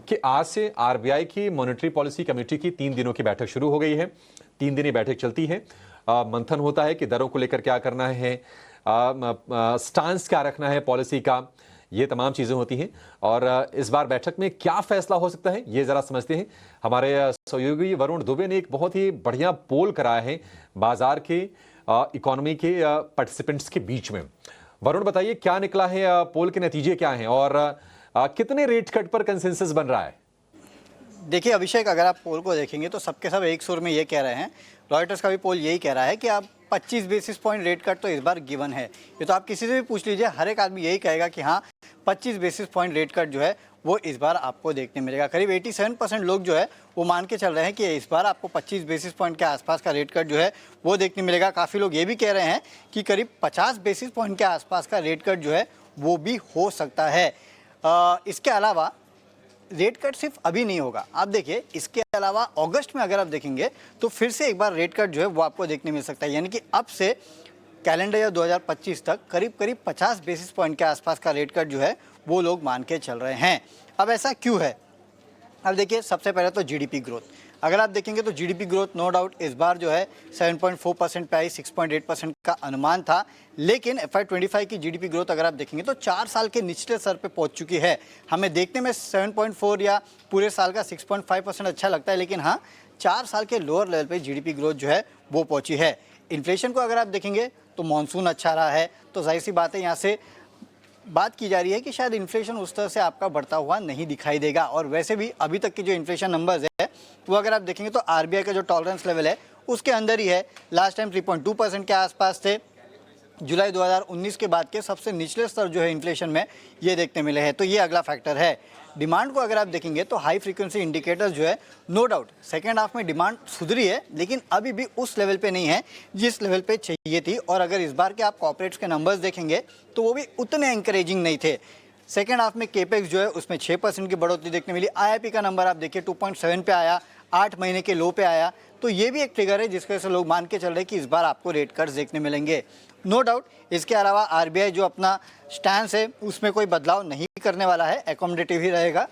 कि आज से आरबीआई की मॉनेटरी पॉलिसी कमेटी की 3 दिनों की बैठक शुरू हो गई है। 3 दिन ये बैठक चलती है। मंथन होता है कि दरों को लेकर क्या करना है, स्टांस क्या रखना है पॉलिसी का, ये तमाम चीज़ें होती हैं। और इस बार बैठक में क्या फैसला हो सकता है, ये ज़रा समझते हैं। हमारे सहयोगी वरुण दुबे ने एक बहुत ही बढ़िया पोल कराया है बाजार के इकोनॉमी के पार्टिसिपेंट्स के बीच में। वरुण, बताइए क्या निकला है, पोल के नतीजे क्या हैं और कितने रेट कट पर कंसेंसस बन रहा है? देखिए अभिषेक, अगर आप पोल को देखेंगे तो सबके सब एक सुर में ये कह रहे हैं, रॉयटर्स का भी पोल यही कह रहा है कि आप 25 बेसिस पॉइंट रेट कट तो इस बार गिवन है। ये तो आप किसी से भी पूछ लीजिए, हर एक आदमी यही कहेगा कि हाँ 25 बेसिस पॉइंट रेट कट जो है वो इस बार आपको देखने मिलेगा। करीब 87% लोग जो है वो मान के चल रहे हैं कि इस बार आपको 25 बेसिस पॉइंट के आसपास का रेट कट जो है वो देखने मिलेगा। काफ़ी लोग ये भी कह रहे हैं कि करीब 50 बेसिस पॉइंट के आसपास का रेट कट जो है वो भी हो सकता है। इसके अलावा रेट कट सिर्फ अभी नहीं होगा, आप देखिए इसके अलावा अगस्त में अगर आप देखेंगे तो फिर से एक बार रेट कट जो है वो आपको देखने मिल सकता है। यानी कि अब से कैलेंडर ईयर 2025 तक करीब करीब 50 बेसिस पॉइंट के आसपास का रेट कट जो है वो लोग मान के चल रहे हैं। अब ऐसा क्यों है? अब देखिए, सबसे पहले तो जीडीपी ग्रोथ, अगर आप देखेंगे तो जीडीपी ग्रोथ नो डाउट इस बार जो है 7.4% पे आई, 6.8% का अनुमान था। लेकिन FY25 की जीडीपी ग्रोथ अगर आप देखेंगे तो 4 साल के निचले स्तर पे पहुंच चुकी है। हमें देखने में 7.4 या पूरे साल का 6.5% अच्छा लगता है, लेकिन हाँ 4 साल के लोअर लेवल पे जीडीपी ग्रोथ जो है वो पहुंची है। इन्फ्लेशन को अगर आप देखेंगे तो मानसून अच्छा रहा है, तो जाहिर सी बात है यहाँ से बात की जा रही है कि शायद इन्फ्लेशन उस तरह से आपका बढ़ता हुआ नहीं दिखाई देगा। और वैसे भी अभी तक के जो इन्फ्लेशन नंबर्स है वो अगर आप देखेंगे तो आरबीआई का जो टॉलरेंस लेवल है उसके अंदर ही है। लास्ट टाइम 3.2% के आसपास थे। जुलाई 2019 के बाद के सबसे निचले स्तर जो है इन्फ्लेशन में ये देखने मिले हैं। तो ये अगला फैक्टर है। डिमांड को अगर आप देखेंगे तो हाई फ्रीक्वेंसी इंडिकेटर्स जो है नो डाउट सेकेंड हाफ में डिमांड सुधरी है, लेकिन अभी भी उस लेवल पे नहीं है जिस लेवल पे चाहिए थी। और अगर इस बार के आप कॉर्पोरेट्स के नंबर्स देखेंगे तो वो भी उतने एंकरेजिंग नहीं थे। सेकेंड हाफ में केपेक्स जो है उसमें 6% की बढ़ोतरी देखने मिली। आईआईपी का नंबर आप देखिए 2.7 पे आया, 8 महीने के लो पे आया। तो ये भी एक ट्रिगर है जिसकी वजह से लोग मान के चल रहे हैं कि इस बार आपको रेट कट्स देखने मिलेंगे, नो डाउट। इसके अलावा आरबीआई जो अपना स्टैंस है उसमें कोई बदलाव नहीं करने वाला है, एकोमोडेटिव ही रहेगा।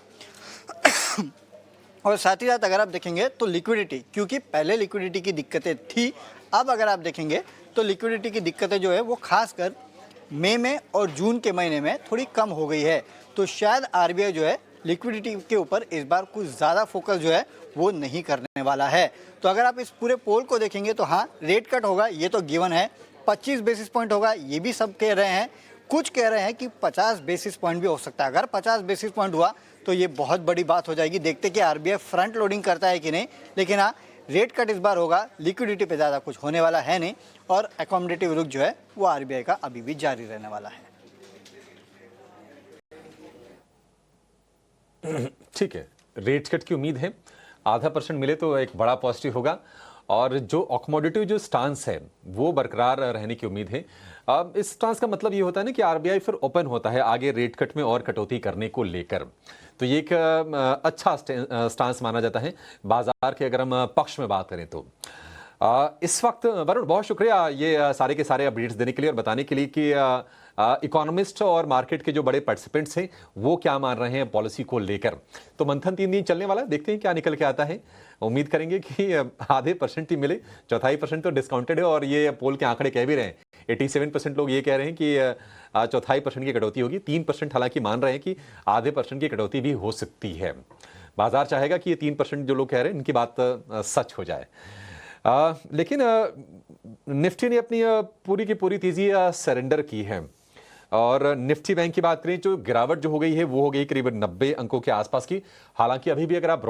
और साथ ही साथ अगर आप देखेंगे तो लिक्विडिटी, क्योंकि पहले लिक्विडिटी की दिक्कतें थी, अब अगर आप देखेंगे तो लिक्विडिटी की दिक्कतें जो है वो खासकर मई में और जून के महीने में थोड़ी कम हो गई है। तो शायद आरबीआई जो है लिक्विडिटी के ऊपर इस बार कुछ ज़्यादा फोकस जो है वो नहीं करने वाला है। तो अगर आप इस पूरे पोल को देखेंगे तो हाँ रेट कट होगा, ये तो गिवन है। 25 बेसिस पॉइंट होगा, ये भी सब कह रहे हैं। कुछ कह रहे हैं कि 50 बेसिस पॉइंट भी हो सकता है। अगर 50 बेसिस पॉइंट हुआ तो ये बहुत बड़ी बात हो जाएगी। देखते कि आरबीआई फ्रंट लोडिंग करता है कि नहीं। लेकिन हाँ रेट कट इस बार होगा, लिक्विडिटी पे ज़्यादा कुछ होने वाला है नहीं, और एकोमोडेटिव रुख जो है वो आरबीआई का अभी भी जारी रहने वाला है। ठीक है, रेट कट की उम्मीद है, 0.5% मिले तो एक बड़ा पॉजिटिव होगा। और जो अकोमोडेटिव जो स्टांस है वो बरकरार रहने की उम्मीद है। अब इस स्टांस का मतलब ये होता है ना कि आरबीआई फिर ओपन होता है आगे रेट कट में और कटौती करने को लेकर। तो ये एक अच्छा स्टांस माना जाता है बाजार के, अगर हम पक्ष में बात करें तो। इस वक्त वरुण, बहुत शुक्रिया ये सारे के सारे अपडेट्स देने के लिए और बताने के लिए कि इकोनॉमिस्ट और मार्केट के जो बड़े पार्टिसिपेंट्स हैं वो क्या मान रहे हैं पॉलिसी को लेकर। तो मंथन 3 दिन चलने वाला है, देखते हैं क्या निकल के आता है। उम्मीद करेंगे कि 0.5% ही मिले, 1/4% तो डिस्काउंटेड है। और ये पोल के आंकड़े कह भी रहे हैं, 87% लोग ये कह रहे हैं कि 1/4% की कटौती होगी। 3% हालांकि मान रहे हैं कि 0.5% की कटौती भी हो सकती है। बाजार चाहेगा कि ये 3% जो लोग कह रहे हैं इनकी बात सच हो जाए। लेकिन निफ्टी ने अपनी पूरी की पूरी तेजी सरेंडर की है। और निफ्टी बैंक की बात करें, जो गिरावट जो हो गई है वो हो गई करीब 90 अंकों के आसपास की। हालांकि अभी भी अगर आप